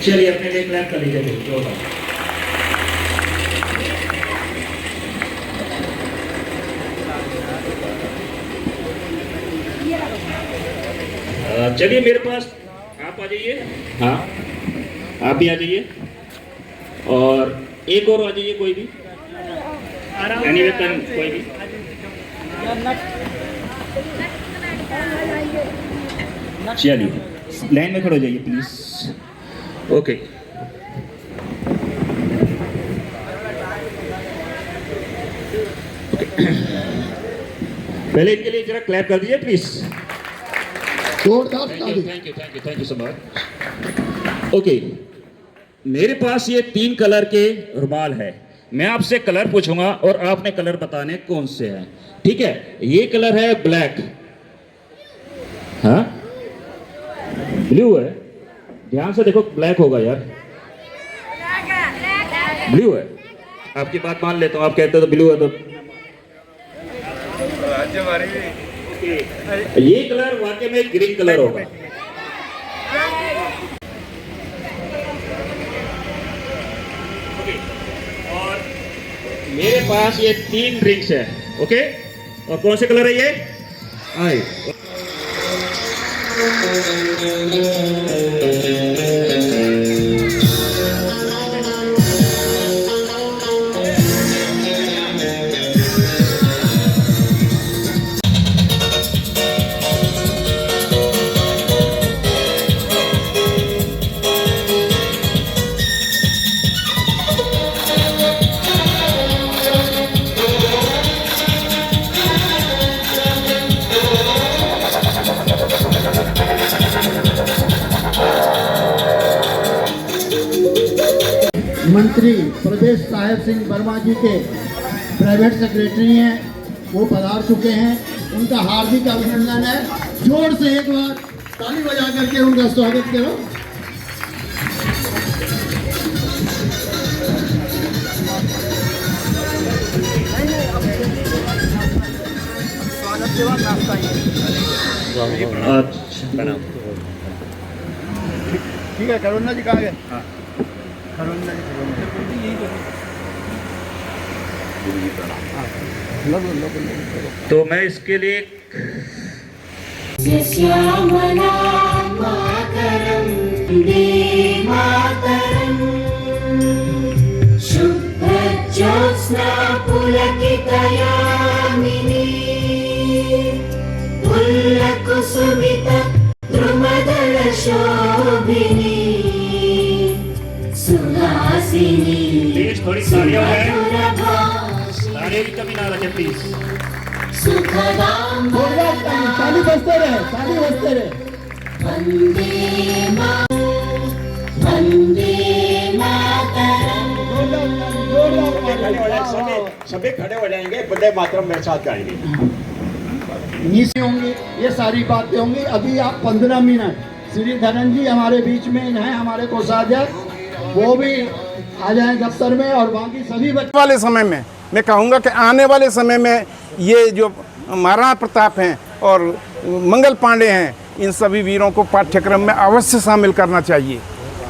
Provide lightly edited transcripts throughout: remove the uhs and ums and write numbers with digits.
चलिए अपने लिए क्लैप कर लीजिए जो होगा। चलिए मेरे पास आप आ जाइए, हाँ आप भी आ जाइए, और एक और आ जाइए कोई भी, एनीवे कोई भी। चलिए लाइन में खड़े हो जाइए प्लीज। ओके पहले इनके लिए जरा क्लैप कर दीजिए please. Thank you so much. Okay मेरे पास ये 3 कलर के रुमाल है, मैं आपसे कलर पूछूंगा और आपने कलर बताने कौन से हैं, ठीक है। ये कलर है ब्लैक, हाँ ब्लू है, ध्यान से देखो ब्लैक होगा यार, ब्लू है। आपकी बात मान लेता हूँ, आप कहते हो तो ब्लू है तो ये कलर वाकई में ग्रीन कलर होगा। और मेरे पास ये 3 ड्रिंक्स है, ओके। और कौन से कलर है ये? आई मंत्री प्रदेश साहेब सिंह वर्मा जी के प्राइवेट सेक्रेटरी हैं, वो पधार चुके हैं, उनका हार्दिक अभिनंदन है। जोर से एक बार ताली बजा करके उनका स्वागत करो। ठीक है, करुणा जी कहाँ गए? तो मैं इसके लिए प्लीज थोड़ी तालियां हैं, तालियां भी कभी ना रखे प्लीज। ताली बजते रहे, ताली बजते रहे। सभी खड़े हो जाएंगे, वंदे मातरम मेरे साथ गाएंगे। नीचे होंगी, ये सारी बातें होंगी। अभी आप 15 मिनट श्री धनन जी हमारे बीच में हैं, हमारे कोषाध्यक्ष, वो भी आ जाए दफ्तर में, और बाकी सभी बच्चे वाले समय में मैं कहूँगा कि आने वाले समय में ये जो महाराणा प्रताप हैं और मंगल पांडे हैं, इन सभी वीरों को पाठ्यक्रम में अवश्य शामिल करना चाहिए।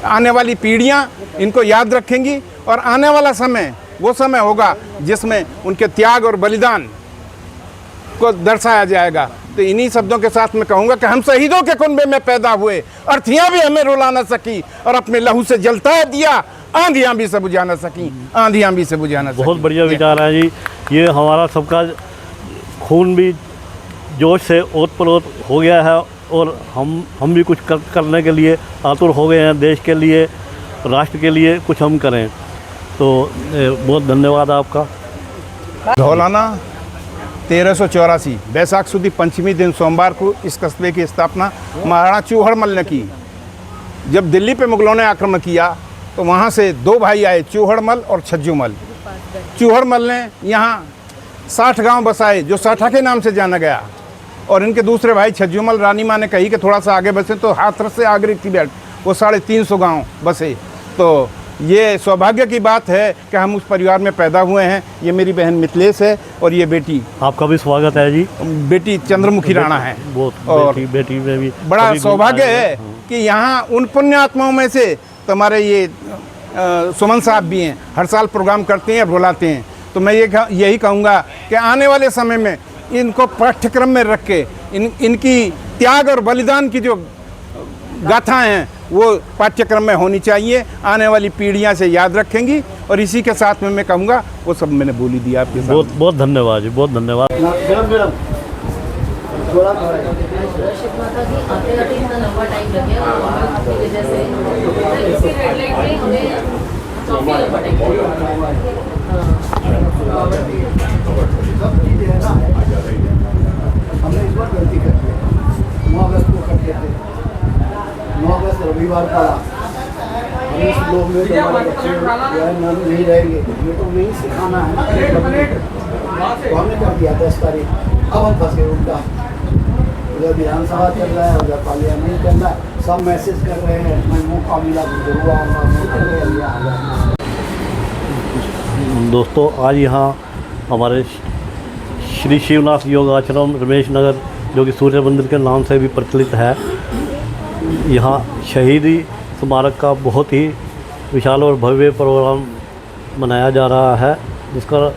आने वाली पीढ़ियाँ इनको याद रखेंगी और आने वाला समय वो समय होगा जिसमें उनके त्याग और बलिदान को दर्शाया जाएगा। तो इन्हीं शब्दों के साथ मैं कहूँगा कि हम शहीदों के कुनबे में पैदा हुए, अर्थियाँ भी हमें रुला न सकी और अपने लहू से जलता दिया, आंधियाँ भी से बुझा न सकी, आंधियाँ भी से बुझा न सकी। बहुत बढ़िया विचार है जी। ये हमारा सबका खून भी जोश से ओत-प्रोत हो गया है और हम भी कुछ करने के लिए आतुर हो गए हैं, देश के लिए, राष्ट्र के लिए कुछ हम करें। तो बहुत धन्यवाद आपका। धौलाना 1384 बैसाख सुदी पंचमी दिन सोमवार को इस कस्बे की स्थापना महाराणा चूहड़मल ने की। जब दिल्ली पे मुगलों ने आक्रमण किया तो वहाँ से 2 भाई आए, चूहड़मल और छज्जूमल। चूहड़मल ने यहाँ 60 गांव बसाए जो साठा के नाम से जाना गया, और इनके दूसरे भाई छज्जूमल, रानी माँ ने कही कि थोड़ा सा आगे बसे तो हाथरस से आगरे की बेल्ट वो 350 गांव बसे। तो ये सौभाग्य की बात है कि हम उस परिवार में पैदा हुए हैं। ये मेरी बहन मिथिलेश है और ये बेटी आपका भी स्वागत है जी। बेटी चंद्रमुखी राणा है। और बेटी में भी बड़ा सभी सौभाग्य गुण है कि यहाँ उन पुण्यात्माओं में से तुम्हारे ये सुमन साहब भी हैं, हर साल प्रोग्राम करते हैं, बुलाते हैं। तो मैं यही कहूँगा कि आने वाले समय में इनको पाठ्यक्रम में रख के इनकी त्याग और बलिदान की जो गाथाएं हैं वो पाठ्यक्रम में होनी चाहिए। आने वाली पीढ़ियां से याद रखेंगी। और इसी के साथ में मैं कहूँगा वो सब मैंने बोली दिया आपके साथ। बहुत बहुत धन्यवाद जी, बहुत धन्यवाद। शिव माता जी आते आते इतना लंबा टाइम लग गया और आपकी वजह से इसी रेड लाइट में हमें काफ़ी लंबा टाइम लग गया। हमने इस बार गलती कर दी। 9 अगस्त को करते थे, 9 अगस्त रविवार पड़ा। हम इस लोग में तो हमारे बच्चे जो है नहीं रहेंगे, ये तो नहीं सिखाना है। तो हमने कर दिया 10 तारीख। अब हम फंसे उल्टा, उधर विधानसभा चल रहा है, उधर पार्लियामेंट चल रहा है, सब मैसेज कर रहे हैं मैं मौका मिला जरूर आऊँगा। दोस्तों आज यहाँ हमारे श्री शिवनाथ योग आश्रम रमेश नगर, जो कि सूर्य मंदिर के नाम से भी प्रचलित है, यहाँ शहीदी स्मारक का बहुत ही विशाल और भव्य प्रोग्राम मनाया जा रहा है, जिसका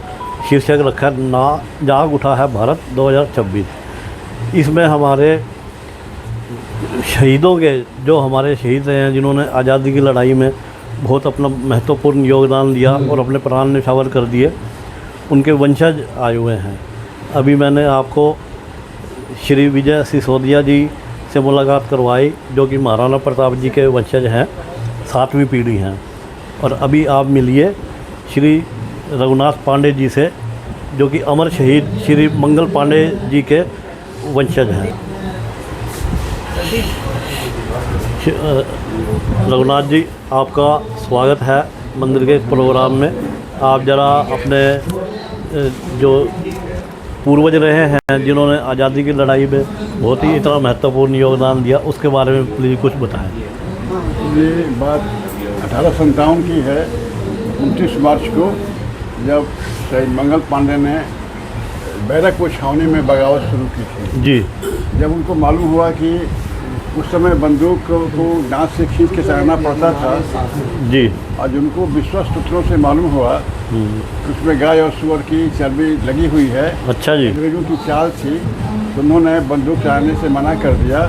शीर्षक रखा है ना जाग उठा है भारत 2026। इसमें हमारे शहीदों के, जो हमारे शहीद रहे हैं, जिन्होंने आज़ादी की लड़ाई में बहुत अपना महत्वपूर्ण योगदान दिया और अपने प्राण न्यौछावर कर दिए, उनके वंशज आए हुए हैं। अभी मैंने आपको श्री विजय सिसोदिया जी से मुलाकात करवाई, जो कि महाराणा प्रताप जी के वंशज हैं, 7वीं पीढ़ी हैं। और अभी आप मिलिए श्री रघुनाथ पांडे जी से, जो कि अमर शहीद श्री मंगल पांडे जी के वंशज हैं। रघुनाथ जी, आपका स्वागत है मंदिर के प्रोग्राम में। आप ज़रा अपने जो पूर्वज रहे हैं, जिन्होंने आज़ादी की लड़ाई में बहुत ही इतना महत्वपूर्ण योगदान दिया, उसके बारे में प्लीज़ कुछ बताएं। ये बात 1857 की है। 29 मार्च को जब शहीद मंगल पांडे ने बैरकपुर छावनी में बगावत शुरू की थी जी। जब उनको मालूम हुआ कि उस समय बंदूक को दांत से खींच के चलाना पड़ता था जी, और जिनको विश्वस्त सूत्रों से मालूम हुआ उसमें गाय और सुअर की चर्बी लगी हुई है, अच्छा जी, अंग्रेजों की चाल थी, तो उन्होंने बंदूक चलाने से मना कर दिया।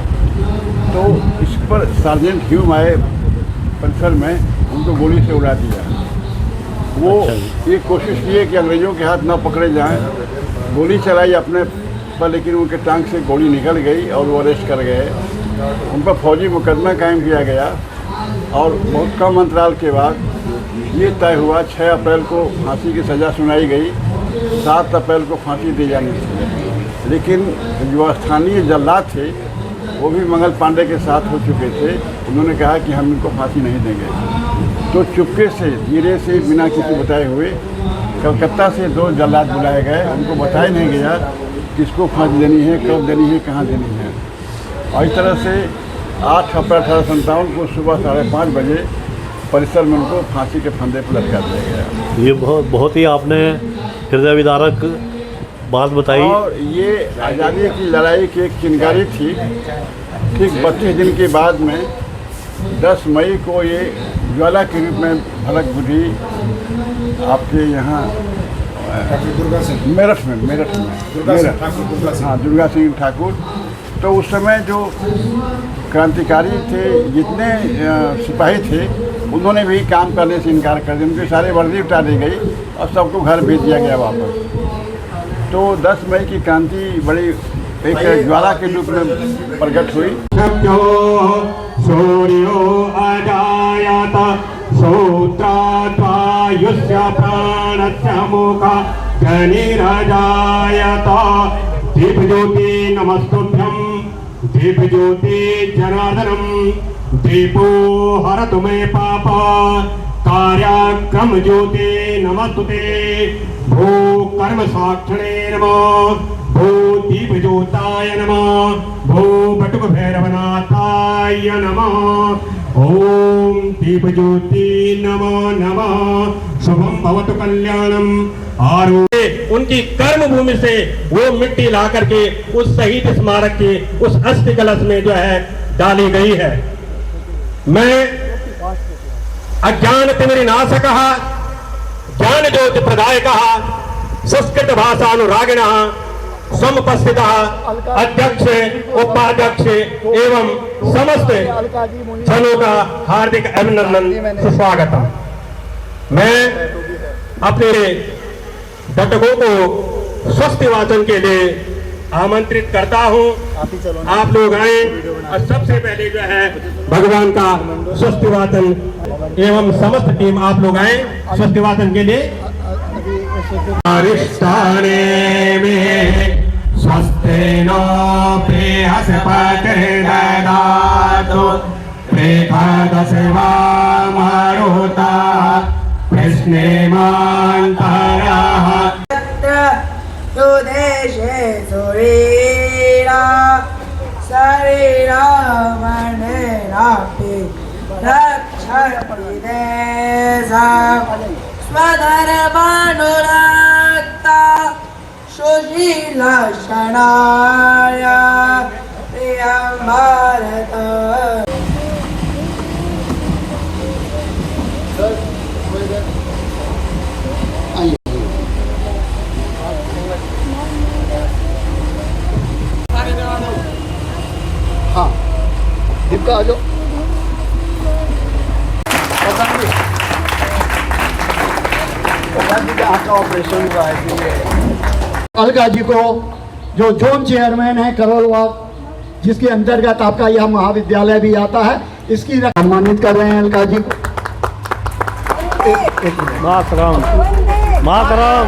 तो इस पर सार्जेंट ह्यूम आए परिसर में, उनको गोली से उड़ा दिया। वो ये कोशिश किए कि अंग्रेजों के हाथ ना पकड़े जाएं, गोली चलाई अपने पर, लेकिन उनके टांग से गोली निकल गई और वो अरेस्ट कर गए। उन पर फौजी मुकदमा कायम किया गया और बहुत कम अंतराल के बाद ये तय हुआ 6 अप्रैल को फांसी की सज़ा सुनाई गई, 7 अप्रैल को फांसी दी जानी थी। लेकिन जो स्थानीय जल्लाद थे वो भी मंगल पांडे के साथ हो चुके थे। उन्होंने कहा कि हम इनको फांसी नहीं देंगे। तो चुपके से, धीरे से, बिना किसी बताए हुए कलकत्ता से 2 जल्लाद बुलाए गए। उनको बताया नहीं गया किसको फांसी देनी है, कब देनी है, कहाँ देनी है। और इस तरह से 8 अप्रैल 1857 को सुबह 5:30 बजे परिसर में उनको फांसी के फंदे पर लटका दिया गया। ये बहुत ही आपने हृदय विदारक बात बताई। और ये आज़ादी की लड़ाई की एक चिंगारी थी। ठीक 32 दिन के बाद में 10 मई को ये ज्वाला के रूप में भड़क बुझी आपके यहाँ मेरठ में दुर्गा सिंह ठाकुर। तो उस समय जो क्रांतिकारी थे, जितने सिपाही थे, उन्होंने भी काम करने से इनकार कर दिया। उनकी सारी वर्दी उठा दी गई और सबको घर भेज दिया गया वापस। तो 10 मई की क्रांति बड़ी एक ज्वाला के रूप में प्रकट हुई। सूर्यो अजायत सूत्रायुष्य प्राणस्य मुखा गनिरजायत दीपज्योति नमस्तुभ्यं दीपज्योति जनार्दनम दीपो हरतु मे पाप कार्याक्रम ज्योति नमस्तुते भू कर्म साक्षणे नमः भू दीप ज्योताय नमः भू बटुक भैरवनाथाय नमः ओम दीप ज्योति नमो नमः शुभम भवतु कल्याणम। उनकी कर्म भूमि से वो मिट्टी ला करके उस शहीद स्मारक के उस अस्थि कलश में जो है डाली गई है। मैं अज्ञान तिमिरनाशकः ज्ञान ज्योति प्रदायकः संस्कृत भाषा अनुरागिणः समुपस्थितः अध्यक्ष उपाध्यक्ष एवं समस्त जनों का हार्दिक अभिनंदन सुस्वागतम। मैं अपने दर्शकों को स्वस्ति वाचन के लिए आमंत्रित करता हूं। आप लोग आए और सबसे पहले जो है भगवान का स्वस्ति वाचन एवं समस्त टीम आप लोग आए स्वस्ति वाचन के लिए। अरिष्टाने में स्वस्तिनो बृहस्पतिर्दधातु प्रेषदशिवा मारुता कृष्णेमान्तरः सुदेशे सुरीरा शरीरा मनेरापि रक्षति देशा स्वधर्मानुरक्ता सुशीला शरणाय प्रियं भारत। हाँ दीपिका आ जाओ। आपका ऑपरेशन हुआ है अलका जी को जो जोन चेयरमैन है करोलबाग, जिसके अंतर्गत आपका यह महाविद्यालय भी आता है, इसकी सम्मानित कर रहे हैं अलका जी को। मातरम मातरम।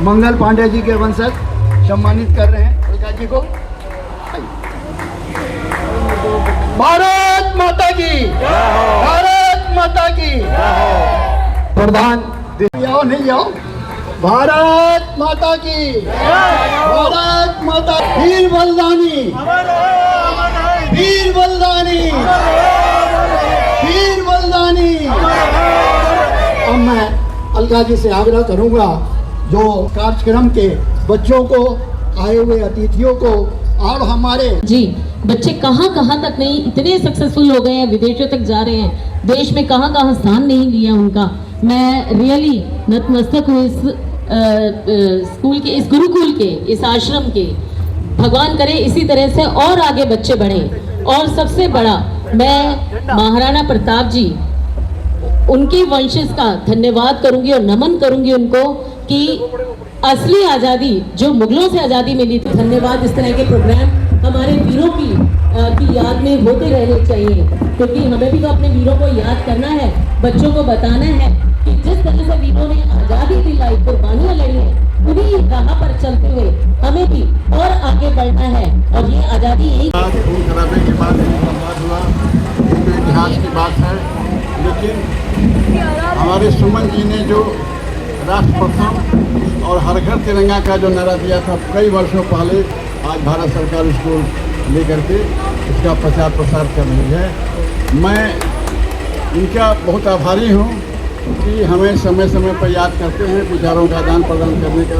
मंगल पांडे जी के वंशज सम्मानित कर रहे हैं अलका जी को। भारत माता की, भारत माता की। प्रधान आओ नहीं आओ। भारत माता की, भारत माता। वीर बलिदानी, वीर बलिदानी, वीर बलिदानी। अब मैं अलका जी से आग्रह करूंगा जो कार्यक्रम के बच्चों को, आए हुए अतिथियों को और हमारे जी बच्चे कहाँ तक नहीं इतने सक्सेसफुल हो गए हैं, विदेशों तक जा रहे हैं, देश में कहाँ स्थान नहीं लिया उनका। मैं रियली नतमस्तक हूँ इस स्कूल के, इस गुरुकुल के, इस आश्रम के। भगवान करे इसी तरह से और आगे बच्चे बढ़े। और सबसे बड़ा मैं महाराणा प्रताप जी, उनके वंशज का धन्यवाद करूंगी और नमन करूंगी उनको कि असली आज़ादी जो मुगलों से आज़ादी मिली थी। धन्यवाद। इस तरह के प्रोग्राम हमारे वीरों की याद में होते रहने चाहिए, क्योंकि हमें भी तो अपने वीरों को याद करना है, बच्चों को बताना है कि जिस तरह से वीरों ने आज़ादी दिलाई, कुर्बानियां लड़ी हैं, उन्हीं राह पर चलते हुए हमें भी और आगे बढ़ना है। और ये आज़ादी यही खून खराबे के बाद संवाद हुआ, इतिहास की बात है। लेकिन हमारे सुमन जी ने जो राष्ट्र प्रथम और हर घर तिरंगा का जो नारा दिया था कई वर्षों पहले, आज भारत सरकार इसको लेकर के इसका प्रचार प्रसार कर रही है। मैं इनका बहुत आभारी हूँ कि हमें समय समय पर याद करते हैं, विचारों का आदान प्रदान करने का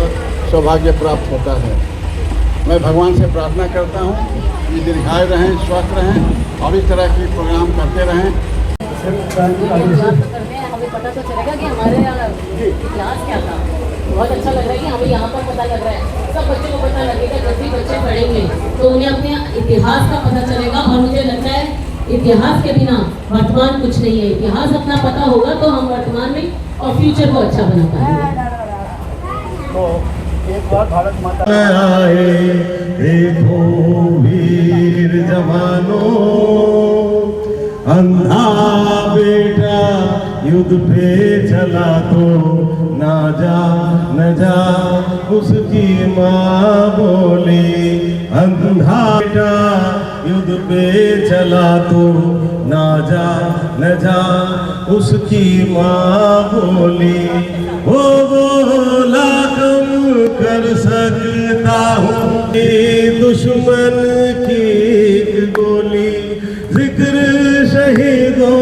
सौभाग्य प्राप्त होता है। मैं भगवान से प्रार्थना करता हूँ कि दीर्घायु रहें, स्वस्थ रहें और इस तरह के प्रोग्राम करते रहें। हमें पता तो चलेगा कि हमारे इतिहास क्या था। बहुत अच्छा लग रहा है कि हमें यहाँ पर पता लग रहा है, सब बच्चों को पता लगेगा। जब भी बच्चे पढ़ेंगे तो उन्हें अपने इतिहास का पता चलेगा। और मुझे लगता है इतिहास के बिना वर्तमान कुछ नहीं है। इतिहास अपना पता होगा तो हम वर्तमान में और फ्यूचर को अच्छा बना पाएंगे। तो एक बार भारत माता आए देखो वीर जवानों, अंधा बेटा युद्ध पे चला तो ना जा उसकी माँ बोली। अंधा बेटा युद्ध पे चला तो ना जा उसकी माँ बोली। वो बोला कम कर सकता हूँ ये दुश्मन की एक गोली, जिक्र शहीदों